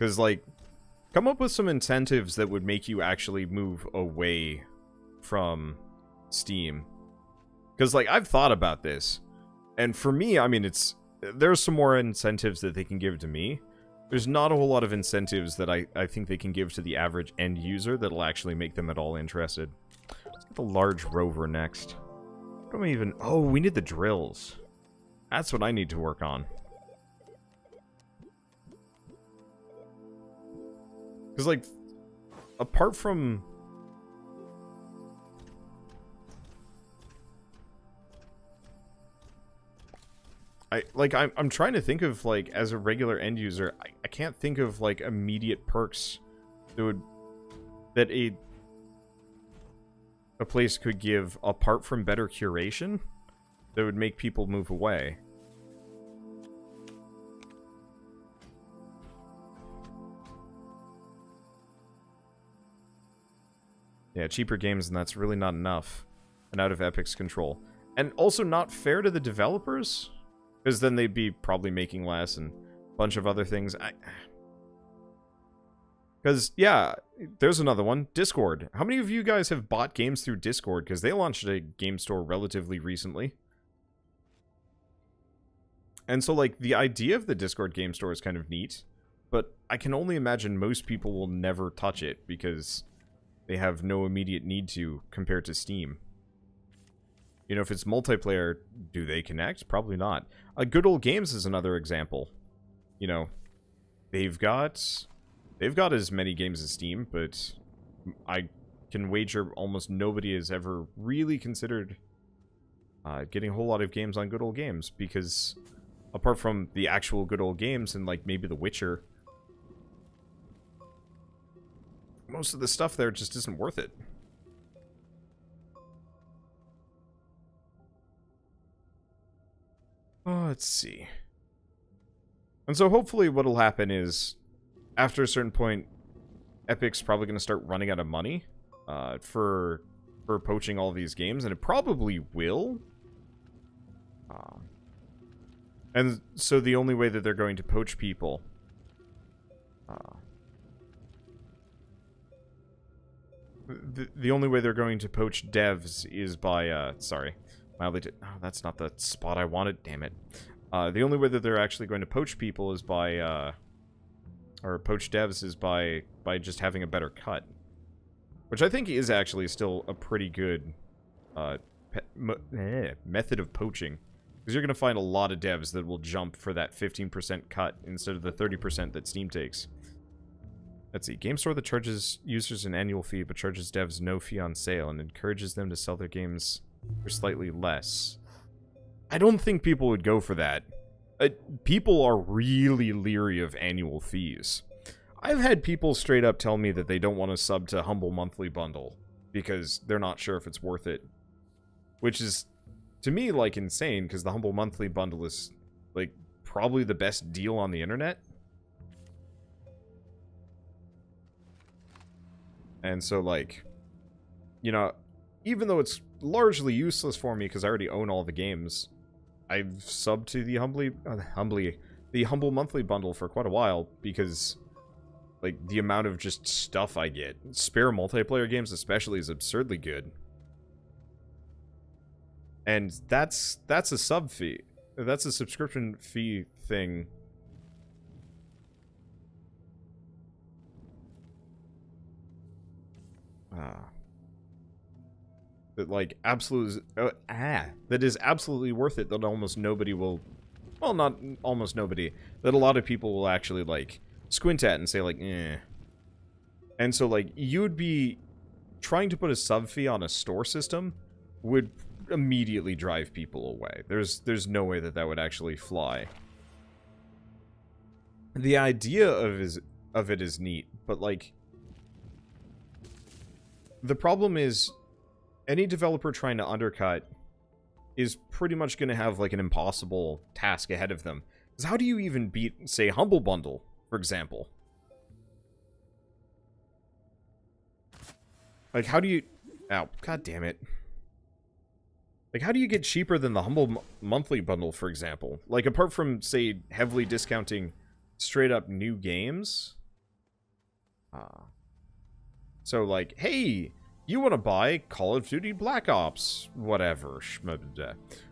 Because, like, come up with some incentives that would make you actually move away from Steam. Because, like, I've thought about this. And for me, I mean, there's some more incentives that they can give to me. There's not a whole lot of incentives that I think they can give to the average end user that'll actually make them at all interested. Let's get the large rover next. What do we even... Oh, we need the drills. That's what I need to work on. Because, like, apart from... I'm trying to think of, like, as a regular end user, I can't think of, like, immediate perks that a place could give apart from better curation that would make people move away. Yeah, cheaper games, and that's really not enough. And out of Epic's control. And also not fair to the developers, because then they'd be probably making less and a bunch of other things. Because, yeah, there's another one. Discord. How many of you guys have bought games through Discord? Because they launched a game store relatively recently. And so, like, the idea of the Discord game store is kind of neat. But I can only imagine most people will never touch it because they have no immediate need to compared to Steam. You know, if it's multiplayer, do they connect? Probably not. Good Old Games is another example. You know, they've got as many games as Steam, but I can wager almost nobody has ever really considered getting a whole lot of games on Good Old Games, because apart from the actual Good Old Games and, like, maybe The Witcher, most of the stuff there just isn't worth it. Oh, let's see. And so hopefully what'll happen is, after a certain point, Epic's probably going to start running out of money for poaching all these games, and it probably will. And so the only way that they're going to poach people... the only way they're going to poach devs is by... sorry. Oh, that's not the spot I wanted. Damn it. The only way that they're actually going to poach people is by... or poach devs is by just having a better cut. Which I think is actually still a pretty good method of poaching. Because you're going to find a lot of devs that will jump for that 15% cut instead of the 30% that Steam takes. Let's see. Game store that charges users an annual fee but charges devs no fee on sale and encourages them to sell their games for slightly less. I don't think people would go for that. People are really leery of annual fees. I've had people straight up tell me that they don't want to sub to Humble Monthly Bundle because they're not sure if it's worth it. Which is, to me, like, insane, because the Humble Monthly Bundle is, like, probably the best deal on the internet. And so, like, you know, even though it's largely useless for me because I already own all the games, I've subbed to the Humble Monthly Bundle for quite a while because, like, the amount of just stuff I get, spare multiplayer games especially, is absurdly good. And that's a sub fee. That's a subscription fee thing. That, like, that is absolutely worth it, that almost nobody will, well, not almost nobody, that a lot of people will actually, like, squint at and say, like, eh. And so, like, you would be trying to put a sub fee on a store system would immediately drive people away. There's no way that would actually fly. The idea of it is neat, but, like, the problem is, any developer trying to undercut is pretty much going to have, like, an impossible task ahead of them. Because how do you even beat, say, Humble Bundle, for example? Like, how do you... Ow, god damn it. Like, how do you get cheaper than the Humble Monthly Bundle, for example? Like, apart from, say, heavily discounting straight-up new games, So, like, hey, you want to buy Call of Duty Black Ops, whatever.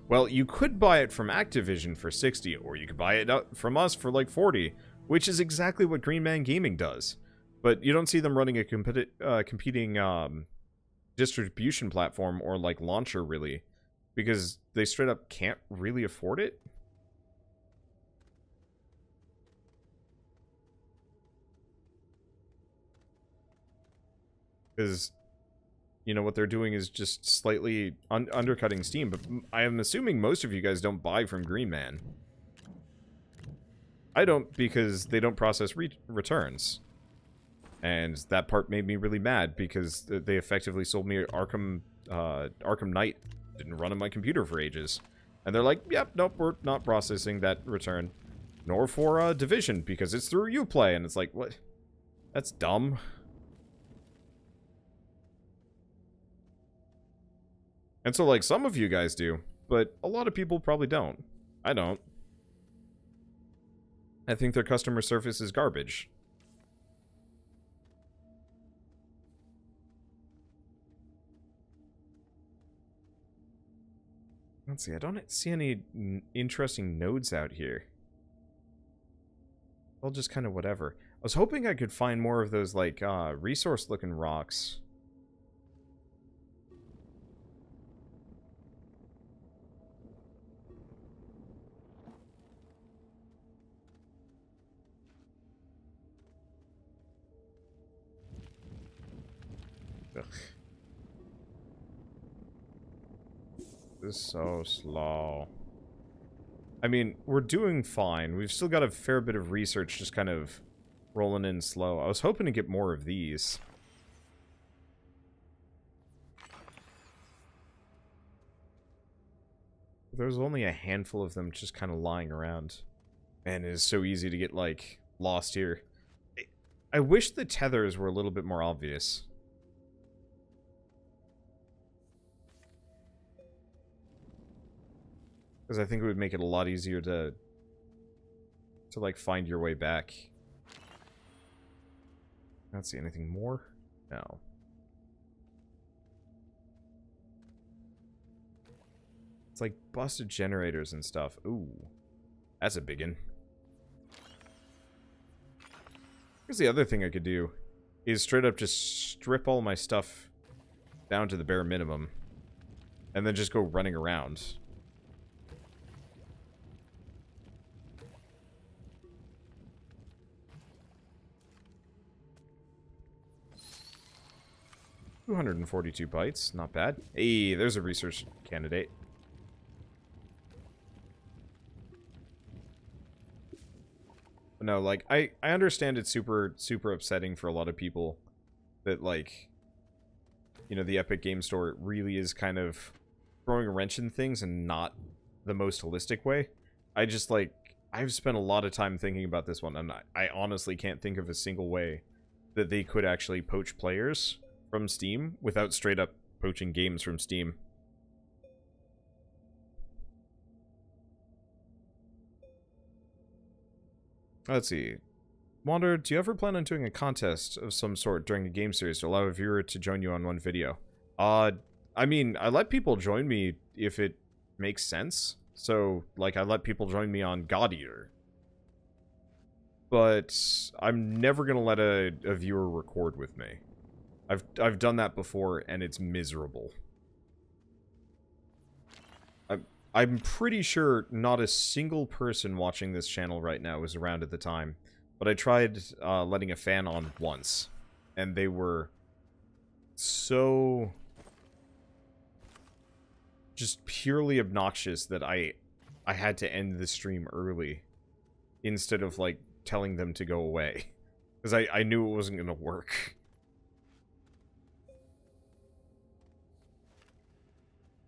Well, you could buy it from Activision for 60, or you could buy it from us for like 40, which is exactly what Green Man Gaming does. But you don't see them running a competing distribution platform or like launcher, really, because they straight up can't really afford it. Because, you know, what they're doing is just slightly undercutting Steam, but I am assuming most of you guys don't buy from Green Man. I don't, because they don't process returns. And that part made me really mad, because they effectively sold me Arkham Knight. Didn't run on my computer for ages. And they're like, yep, nope, we're not processing that return. Nor for Division, because it's through Uplay. And it's like, what? That's dumb. And so, like, some of you guys do, but a lot of people probably don't. I don't. I think their customer service is garbage. Let's see, I don't see any interesting nodes out here. Well, just kind of whatever. I was hoping I could find more of those, like, resource-looking rocks. Ugh. This is so slow. I mean, we're doing fine. We've still got a fair bit of research just kind of rolling in slow. I was hoping to get more of these. There's only a handful of them just kind of lying around. Man, it is so easy to get, like, lost here. I wish the tethers were a little bit more obvious. Because I think it would make it a lot easier to like, find your way back. Let's see, anything more? No. It's like busted generators and stuff. Ooh. That's a biggin. Here's the other thing I could do. Is straight up just strip all my stuff down to the bare minimum. And then just go running around. $242 bytes, not bad. Hey, there's a research candidate. No, like, I understand it's super upsetting for a lot of people that, like, you know, the Epic Game Store really is kind of throwing a wrench in things and not the most holistic way. I just, like, I've spent a lot of time thinking about this one, and I honestly can't think of a single way that they could actually poach players from Steam without straight up poaching games from Steam. Let's see. Wander, do you ever plan on doing a contest of some sort during a game series to allow a viewer to join you on one video? I mean, I let people join me if it makes sense. So, like, I let people join me on God Eater. But I'm never gonna let a viewer record with me. I've done that before, and it's miserable. I'm pretty sure not a single person watching this channel right now was around at the time, but I tried letting a fan on once, and they were so just purely obnoxious that I had to end the stream early instead of, like, telling them to go away, because I knew it wasn't gonna work.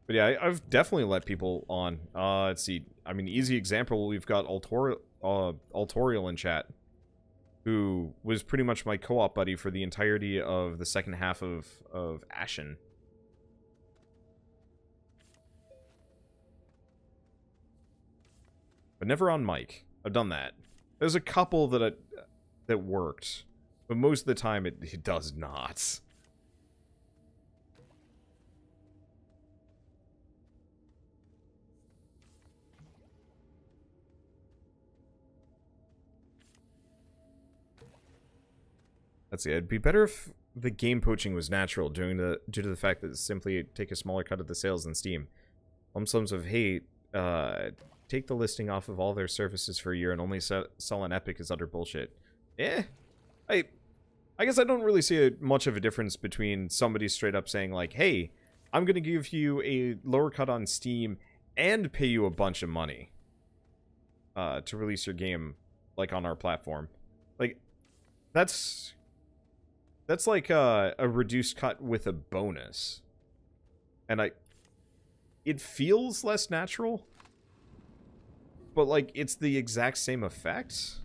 But yeah, I've definitely let people on. Let's see. I mean, easy example, we've got Altorial in chat, who was pretty much my co-op buddy for the entirety of the second half of Ashen. But never on mic. I've done that. There's a couple that worked, But most of the time, it does not. Let's see, it'd be better if the game poaching was natural due to the fact that it simply take a smaller cut of the sales than Steam. Lump sums of, hey, take the listing off of all their services for a year and only sell on Epic is utter bullshit. I guess I don't really see much of a difference between somebody straight up saying like, hey, I'm going to give you a lower cut on Steam and pay you a bunch of money to release your game like on our platform. Like, that's like a reduced cut with a bonus. And it feels less natural, but like it's the exact same effect.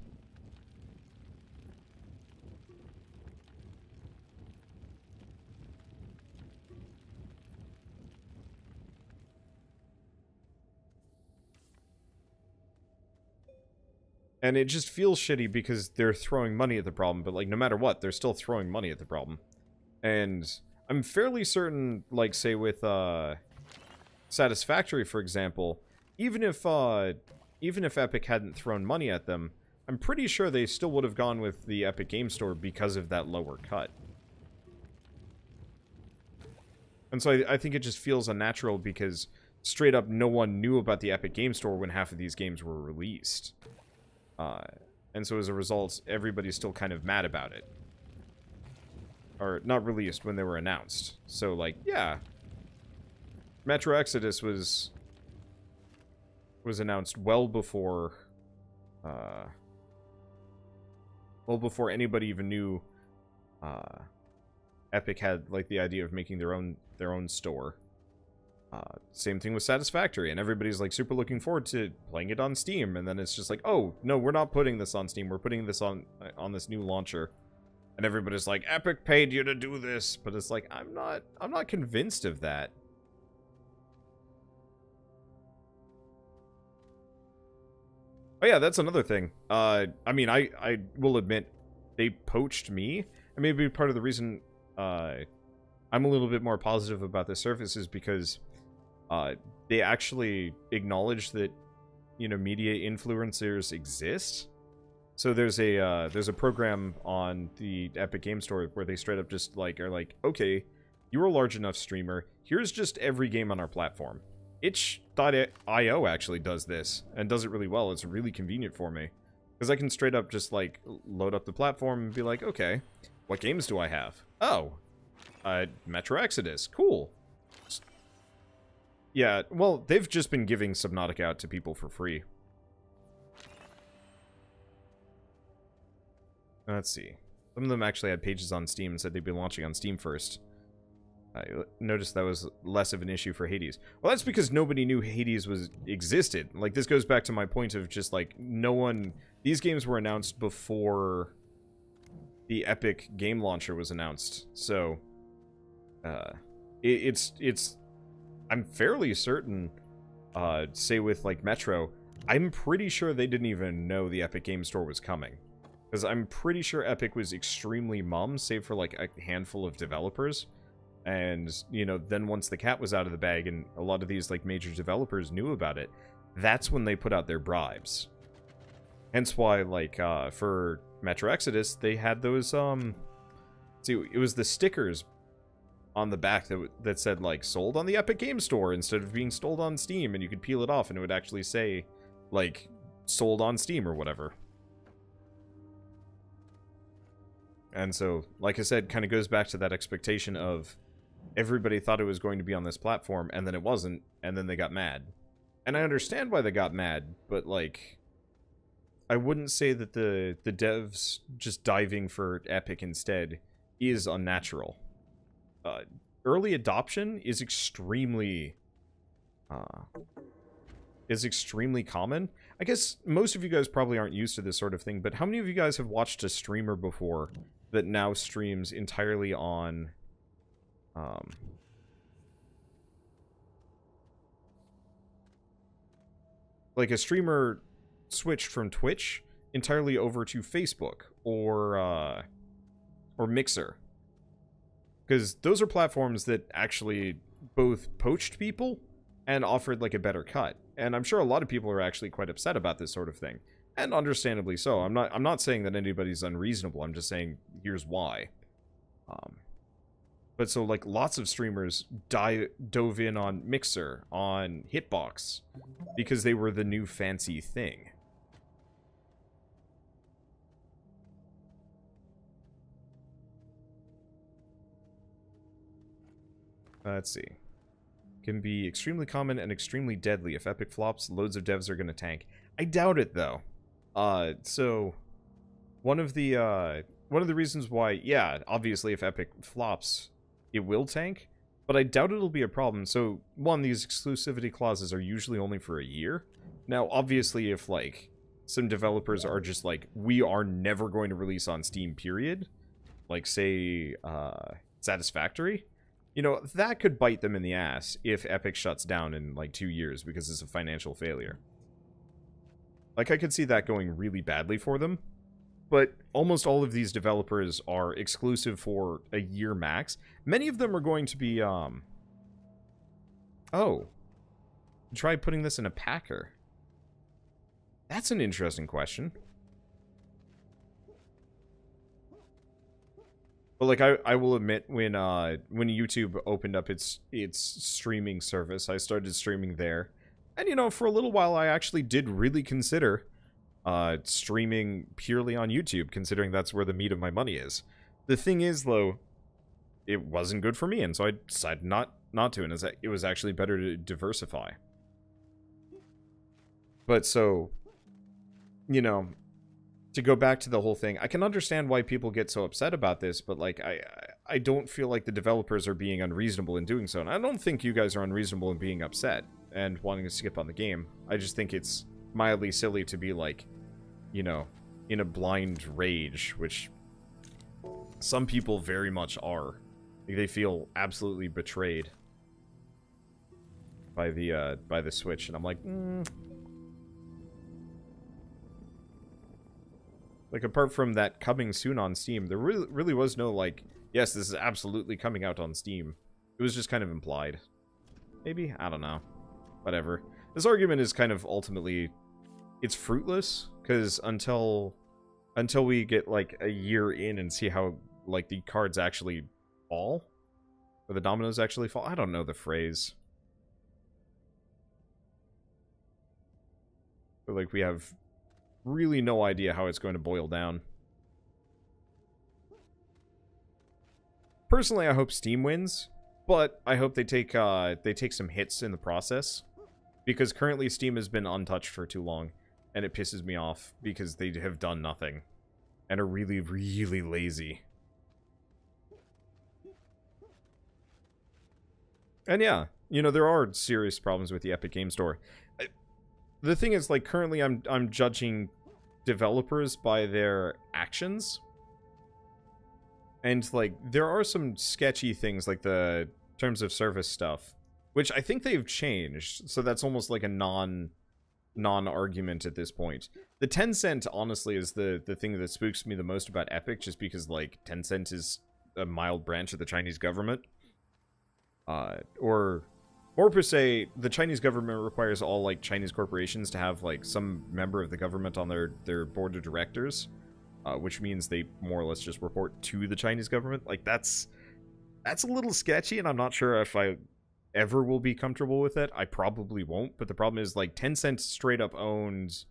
And it just feels shitty because they're throwing money at the problem, but like no matter what, they're still throwing money at the problem. And I'm fairly certain, like say with Satisfactory, for example, even if Epic hadn't thrown money at them, I'm pretty sure they still would have gone with the Epic Game Store because of that lower cut. And so I think it just feels unnatural because straight up no one knew about the Epic Game Store when half of these games were released. And so as a result, everybody's still kind of mad about it. Or not released when they were announced. So like, yeah. Metro Exodus was announced well before anybody even knew Epic had like the idea of making their own store. Same thing with Satisfactory, and everybody's like super looking forward to playing it on Steam, and then it's just like, oh no, we're not putting this on Steam, we're putting this on this new launcher, and everybody's like, Epic paid you to do this, but it's like, I'm not convinced of that. Oh yeah, that's another thing. I mean, I will admit, they poached me, and maybe part of the reason I'm a little bit more positive about this service is because they actually acknowledge that, you know, media influencers exist. So there's a program on the Epic Game Store where they straight up just like are like, okay, you're a large enough streamer, here's just every game on our platform. Itch.io actually does this and does it really well. It's really convenient for me because I can straight up just like load up the platform and be like, okay, what games do I have? Oh, Metro Exodus, cool. Yeah, well, they've just been giving Subnautica out to people for free. Let's see. Some of them actually had pages on Steam and said they'd be launching on Steam first. I noticed that was less of an issue for Hades. Well, that's because nobody knew Hades existed. Like, this goes back to my point of just, like, no one... These games were announced before the Epic game launcher was announced. So, I'm fairly certain, say with, like, Metro, I'm pretty sure they didn't even know the Epic Game Store was coming. Because I'm pretty sure Epic was extremely mum, save for, like, a handful of developers. And, you know, then once the cat was out of the bag and a lot of these, like, major developers knew about it, that's when they put out their bribes. Hence why, like, for Metro Exodus, they had those, see, it was the stickers on the back that said, like, sold on the Epic Game Store instead of being sold on Steam, and you could peel it off and it would actually say, like, sold on Steam or whatever. And so, like I said, kind of goes back to that expectation of everybody thought it was going to be on this platform, and then it wasn't, and then they got mad. And I understand why they got mad, but, like, I wouldn't say that the devs just diving for Epic instead is unnatural. Early adoption is extremely common. I guess most of you guys probably aren't used to this sort of thing, but how many of you guys have watched a streamer before that now streams entirely on like a streamer switched from Twitch entirely over to Facebook or Mixer. Because those are platforms that actually both poached people and offered like a better cut. And I'm sure a lot of people are actually quite upset about this sort of thing. And understandably so. I'm not saying that anybody's unreasonable. I'm just saying here's why. But so like lots of streamers dove in on Mixer, on Hitbox, because they were the new fancy thing. Let's see. Can be extremely common and extremely deadly. If Epic flops, loads of devs are going to tank. I doubt it, though. So one of the reasons why, yeah, obviously if Epic flops, it will tank, but I doubt it'll be a problem. So, one, these exclusivity clauses are usually only for a year. Now, obviously, if, like, some developers are just like, we are never going to release on Steam, period, like, say, Satisfactory, you know, that could bite them in the ass if Epic shuts down in, like, 2 years because it's a financial failure. Like, I could see that going really badly for them. But almost all of these developers are exclusive for a year max. Many of them are going to be, Oh. Try putting this in a packer. That's an interesting question. But, like, I will admit, when YouTube opened up its streaming service, I started streaming there. And, you know, for a little while, I actually did really consider streaming purely on YouTube, considering that's where the meat of my money is. The thing is, though, it wasn't good for me, and so I decided not to, and it was actually better to diversify. But so, you know, to go back to the whole thing, I can understand why people get so upset about this, but, like, I don't feel like the developers are being unreasonable in doing so, and I don't think you guys are unreasonable in being upset and wanting to skip on the game. I just think it's mildly silly to be, like, you know, in a blind rage, which some people very much are. They feel absolutely betrayed by the Switch, and I'm like, Like, apart from that coming soon on Steam, there really was no, like, yes, this is absolutely coming out on Steam. It was just kind of implied. Maybe? I don't know. Whatever. This argument is kind of ultimately, it's fruitless, because until we get, like, a year in and see how, like, the cards actually fall, or the dominoes actually fall, I don't know the phrase. But, like, we have really no idea how it's going to boil down. Personally, I hope Steam wins, but I hope they take some hits in the process, because currently Steam has been untouched for too long, and it pisses me off because they have done nothing and are really, really lazy. And yeah, you know, there are serious problems with the Epic Game Store. The thing is, like, currently I'm judging developers by their actions. And, like, there are some sketchy things, like the terms of service stuff, which I think they've changed, so that's almost like a non-argument at this point. The Tencent, honestly, is the thing that spooks me the most about Epic, just because, like, Tencent is a mild branch of the Chinese government. Or more per se, the Chinese government requires all, like, Chinese corporations to have, like, some member of the government on their board of directors, which means they more or less just report to the Chinese government. Like, that's a little sketchy, and I'm not sure if I ever will be comfortable with it. I probably won't, but the problem is, like, Tencent straight up owns...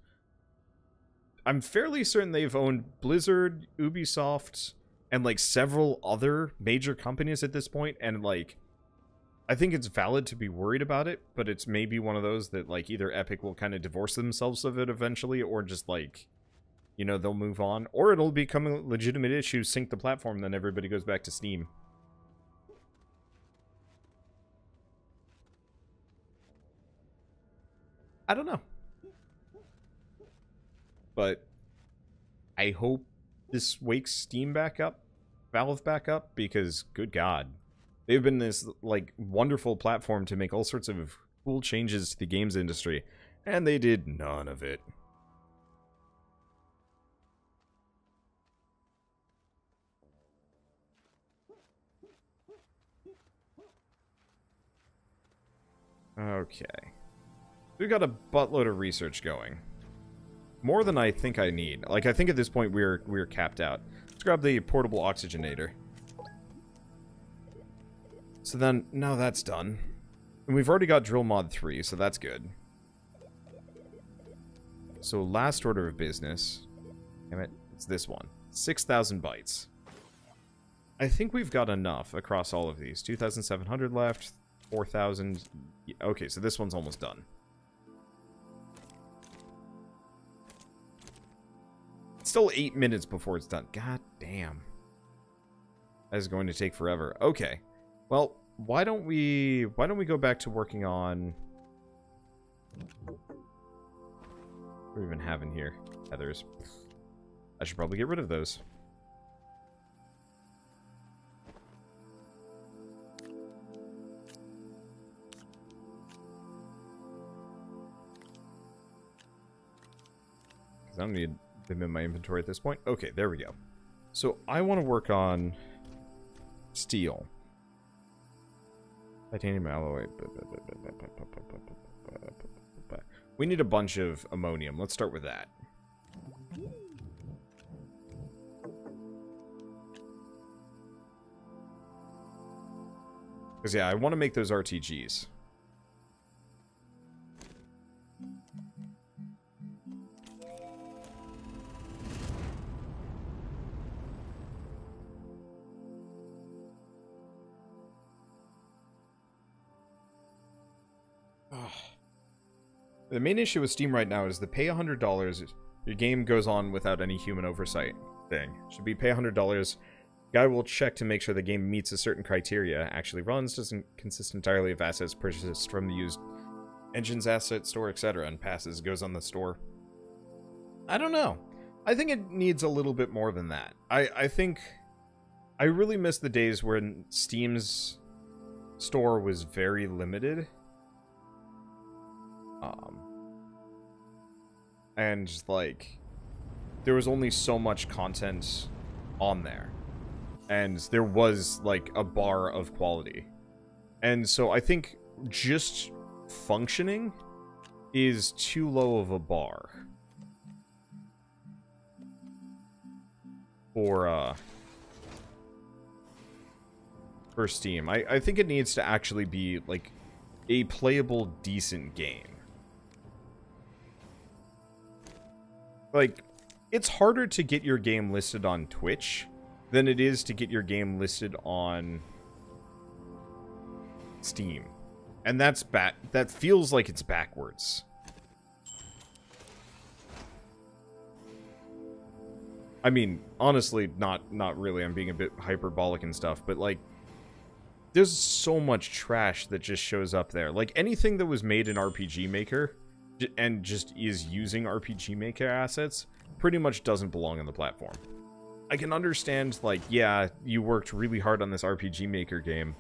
I'm fairly certain they've owned Blizzard, Ubisoft, and, like, several other major companies at this point, and, like, I think it's valid to be worried about it, but it's maybe one of those that, like, either Epic will kind of divorce themselves of it eventually, or just, like, you know, they'll move on, or it'll become a legitimate issue, sync the platform, then everybody goes back to Steam. I don't know. But I hope this wakes Steam back up, Valve back up, because, good God, they've been this, like, wonderful platform to make all sorts of cool changes to the games industry, and they did none of it. Okay. We've got a buttload of research going. More than I think I need. Like, I think at this point we're capped out. Let's grab the portable oxygenator. So then, now that's done. And we've already got drill mod 3, so that's good. So last order of business. Damn it, it's this one. 6,000 bytes. I think we've got enough across all of these. 2,700 left, 4,000. Okay, so this one's almost done. It's still 8 minutes before it's done. God damn. That is going to take forever. Okay. Well, why don't we go back to working on... What do we even have in here? Heathers. I should probably get rid of those. Because I don't need them in my inventory at this point. Okay, there we go. So I want to work on steel. Titanium alloy. We need a bunch of ammonium. Let's start with that. Because, yeah, I want to make those RTGs. The main issue with Steam right now is the pay $100, your game goes on without any human oversight thing. Should be pay $100, guy will check to make sure the game meets a certain criteria, actually runs, doesn't consist entirely of assets purchased from the used engines, asset store, etc., and passes, goes on the store. I don't know. I think it needs a little bit more than that. I think I really miss the days when Steam's store was very limited. And, like, there was only so much content on there. And there was, like, a bar of quality. And so I think just functioning is too low of a bar. For Steam. I think it needs to actually be, like, a playable, decent game. Like, it's harder to get your game listed on Twitch than it is to get your game listed on Steam. And that's that feels like it's backwards. I mean, honestly, not really. I'm being a bit hyperbolic and stuff, but like there's so much trash that just shows up there. Like anything that was made in RPG Maker and just is using RPG Maker assets pretty much doesn't belong on the platform. I can understand, like, yeah, you worked really hard on this RPG Maker game,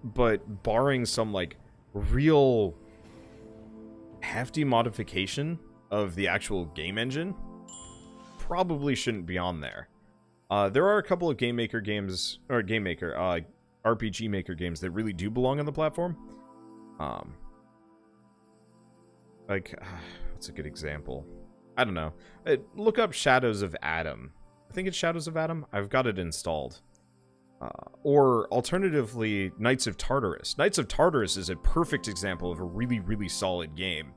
but barring some, like, real hefty modification of the actual game engine, probably shouldn't be on there. There are a couple of Game Maker games, or Game Maker, RPG Maker games that really do belong on the platform. Like, what's a good example? I don't know. Look up Shadows of Adam. I think it's Shadows of Adam. I've got it installed. Or, alternatively, Knights of Tartarus. Knights of Tartarus is a perfect example of a really, really solid game.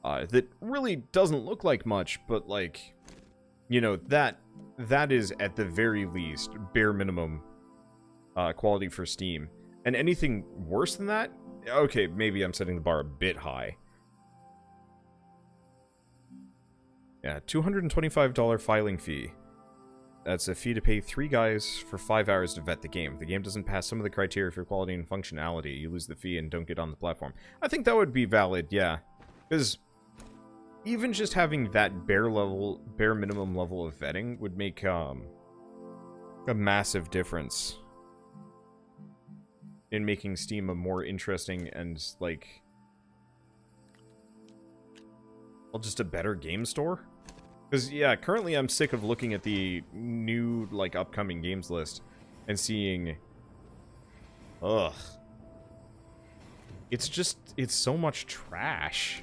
That really doesn't look like much, but, like, you know, that is, at the very least, bare minimum quality for Steam. And anything worse than that? Okay, maybe I'm setting the bar a bit high. Yeah, $225 filing fee. That's a fee to pay 3 guys for 5 hours to vet the game. If the game doesn't pass some of the criteria for quality and functionality, you lose the fee and don't get on the platform. I think that would be valid, yeah. Because even just having that bare minimum level of vetting would make a massive difference in making Steam a more interesting and, like, well, just a better game store. Because, yeah, currently I'm sick of looking at the new, like, upcoming games list and seeing, ugh, it's just, it's so much trash.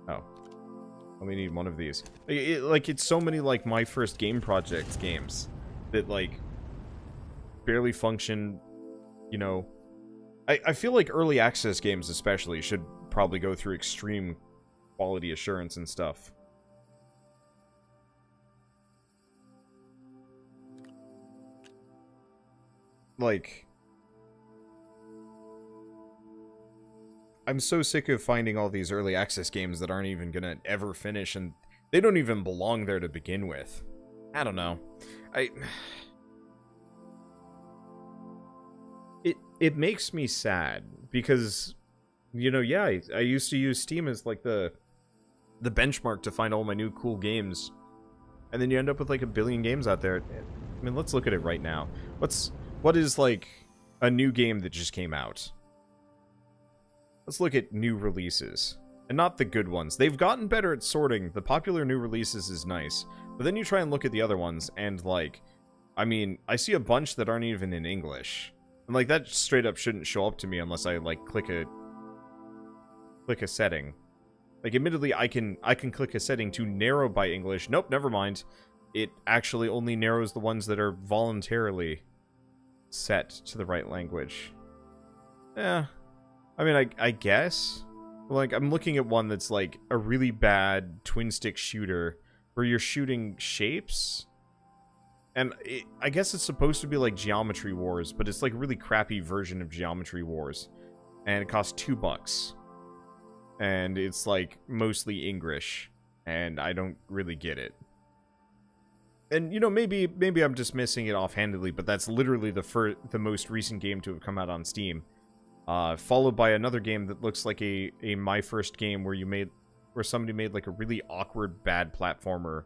Oh. Only need one of these. Like, it's so many, like, My First Game Project games that, like, barely function, you know. I feel like early access games especially should probably go through extreme quality assurance and stuff. Like, I'm so sick of finding all these early access games that aren't even gonna ever finish, and they don't even belong there to begin with. I don't know. It makes me sad, because, you know, yeah, I used to use Steam as, like, the benchmark to find all my new cool games, and then you end up with, like, a billion games out there. I mean, let's look at it right now. What is, like, a new game that just came out? Let's look at new releases. And not the good ones. They've gotten better at sorting. The popular new releases is nice. But then you try and look at the other ones, and, like, I mean, I see a bunch that aren't even in English. And, like, that straight up shouldn't show up to me unless I, like, click a setting. Like, admittedly, I can click a setting to narrow by English. Nope, never mind. It actually only narrows the ones that are voluntarily set to the right language. Yeah. I mean, I guess. Like, I'm looking at one that's, like, a really bad twin-stick shooter where you're shooting shapes. And I guess it's supposed to be like Geometry Wars, but it's like a really crappy version of Geometry Wars. And it costs $2. And it's like mostly English. And I don't really get it. And, you know, maybe I'm dismissing it offhandedly, but that's literally the most recent game to have come out on Steam. Followed by another game that looks like a My First Game where somebody made like a really awkward bad platformer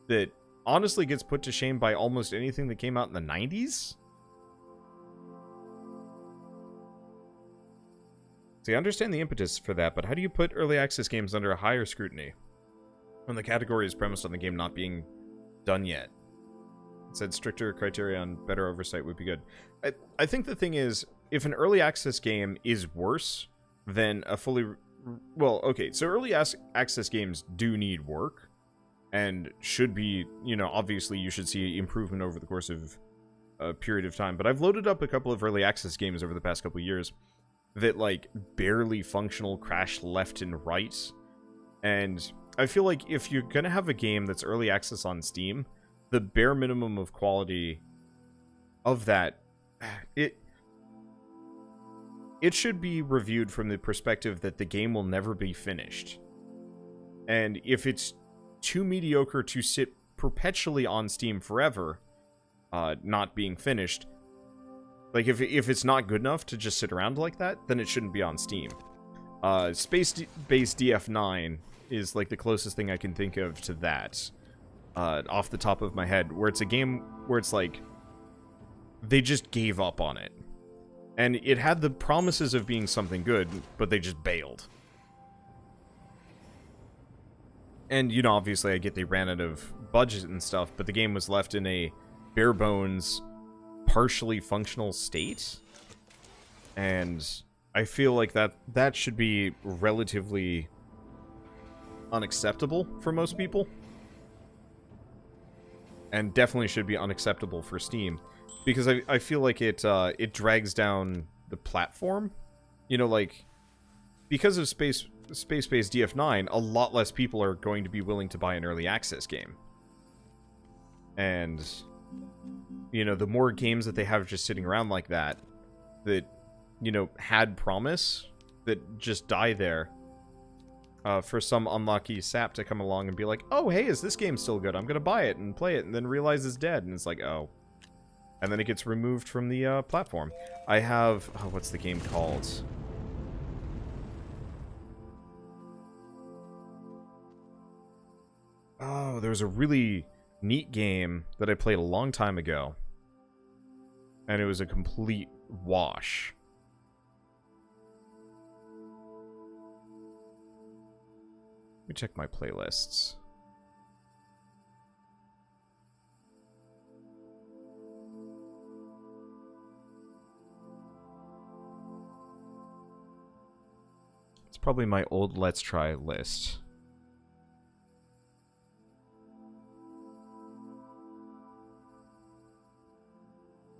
that honestly gets put to shame by almost anything that came out in the 90s. See, I understand the impetus for that, but how do you put early access games under a higher scrutiny when the category is premised on the game not being done yet? It said stricter criteria on better oversight would be good. I think the thing is, if an early access game is worse than a fully... Well, okay, so early access games do need work. And should be, you know, obviously you should see improvement over the course of a period of time. But I've loaded up a couple of early access games over the past couple of years that, like, barely functional, crash left and right. And I feel like if you're gonna have a game that's early access on Steam, the bare minimum of quality of that, it should be reviewed from the perspective that the game will never be finished. And if it's too mediocre to sit perpetually on Steam forever, not being finished, like, if it's not good enough to just sit around like that, then it shouldn't be on Steam. Space-based DF9 is, like, the closest thing I can think of to that, off the top of my head, where it's a game where it's, like, they just gave up on it. And it had the promises of being something good, but they just bailed. And, you know, obviously I get they ran out of budget and stuff, but the game was left in a bare-bones, partially functional state. And I feel like that should be relatively unacceptable for most people. And definitely should be unacceptable for Steam. Because I feel like it drags down the platform. You know, like, because of Space-based DF9, a lot less people are going to be willing to buy an early access game. And, you know, the more games that they have just sitting around like that, you know, had promise, that just die there, for some unlucky sap to come along and be like, oh, hey, is this game still good? I'm gonna buy it and play it, and then realize it's dead, and it's like, oh. And then it gets removed from the platform. I have... Oh, what's the game called? Oh, there was a really neat game that I played a long time ago. And it was a complete wash. Let me check my playlists. It's probably my old Let's Try list.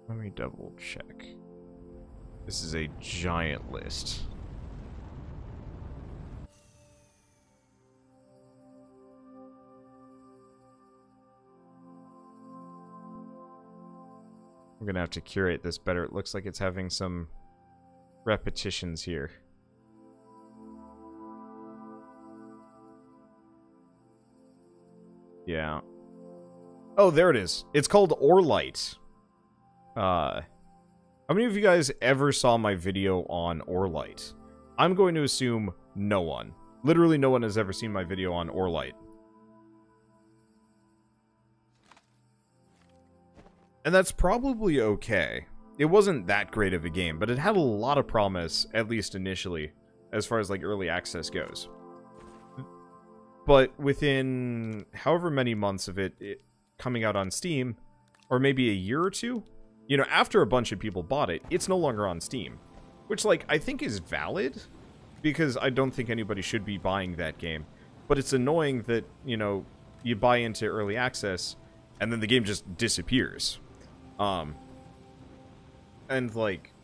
Let me double check. This is a giant list. We're gonna have to curate this better. It looks like it's having some repetitions here. Yeah. Oh, there it is. It's called Orlight. How many of you guys ever saw my video on Orlight? I'm going to assume no one. Literally no one has ever seen my video on Orlight. And that's probably okay. It wasn't that great of a game, but it had a lot of promise, at least initially, as far as like early access goes. But within however many months of it coming out on Steam, or maybe a year or two, you know, after a bunch of people bought it, it's no longer on Steam. Which, like, I think is valid, because I don't think anybody should be buying that game. But it's annoying that, you know, you buy into early access, and then the game just disappears. And, like,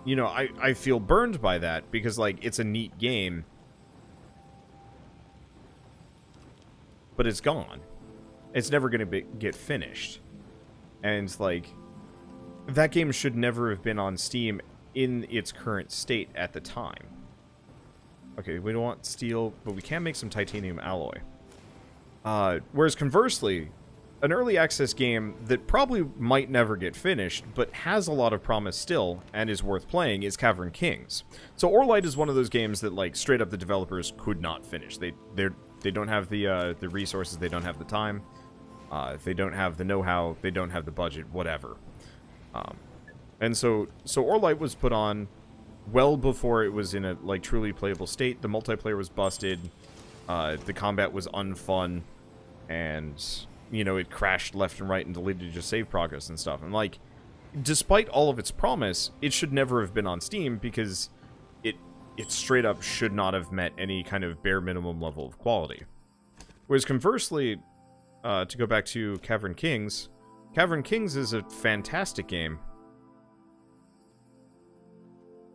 you know, I feel burned by that, because, like, it's a neat game, but it's gone. It's never going to get finished. And, like, that game should never have been on Steam in its current state at the time. Okay, we don't want steel, but we can make some titanium alloy. Whereas, conversely, an early access game that probably might never get finished, but has a lot of promise still, and is worth playing, is Cavern Kings. So Orlight is one of those games that, like, straight up the developers could not finish. They don't have the resources, they don't have the time. They don't have the know-how, they don't have the budget, whatever. And so Orlight was put on well before it was in a, like, truly playable state. The multiplayer was busted, the combat was unfun, and, you know, it crashed left and right and deleted your save progress and stuff. And, like, despite all of its promise, it should never have been on Steam, because it straight up should not have met any kind of bare minimum level of quality. Whereas, conversely, to go back to Cavern Kings is a fantastic game.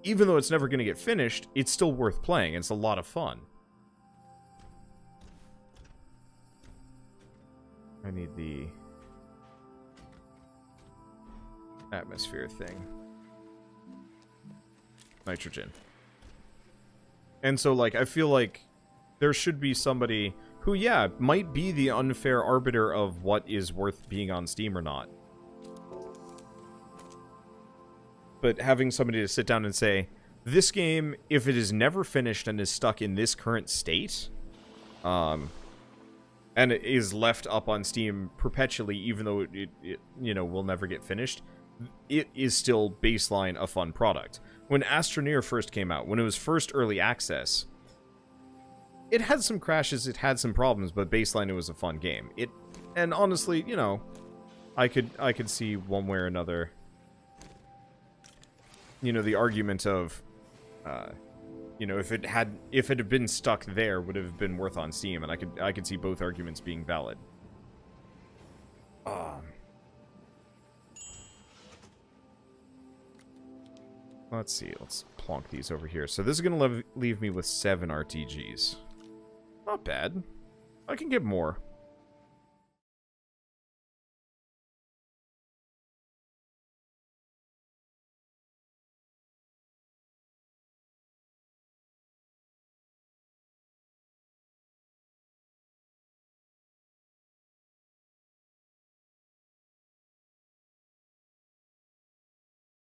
Even though it's never going to get finished, it's still worth playing. It's a lot of fun. I need the atmosphere thing. Nitrogen. And so, like, I feel like there should be somebody who, yeah, might be the unfair arbiter of what is worth being on Steam or not. But having somebody to sit down and say, this game, if it is never finished and is stuck in this current state, and it is left up on Steam perpetually, even though it you know, will never get finished, it is still baseline a fun product. When Astroneer first came out, when it was first early access, it had some crashes, it had some problems, but baseline it was a fun game. And honestly, you know, I could see one way or another, you know, the argument of, you know, if it had been stuck there, would have been worth on Steam, and I could see both arguments being valid. Let's see, let's plonk these over here. So this is gonna leave me with 7 RTGs. Not bad. I can get more.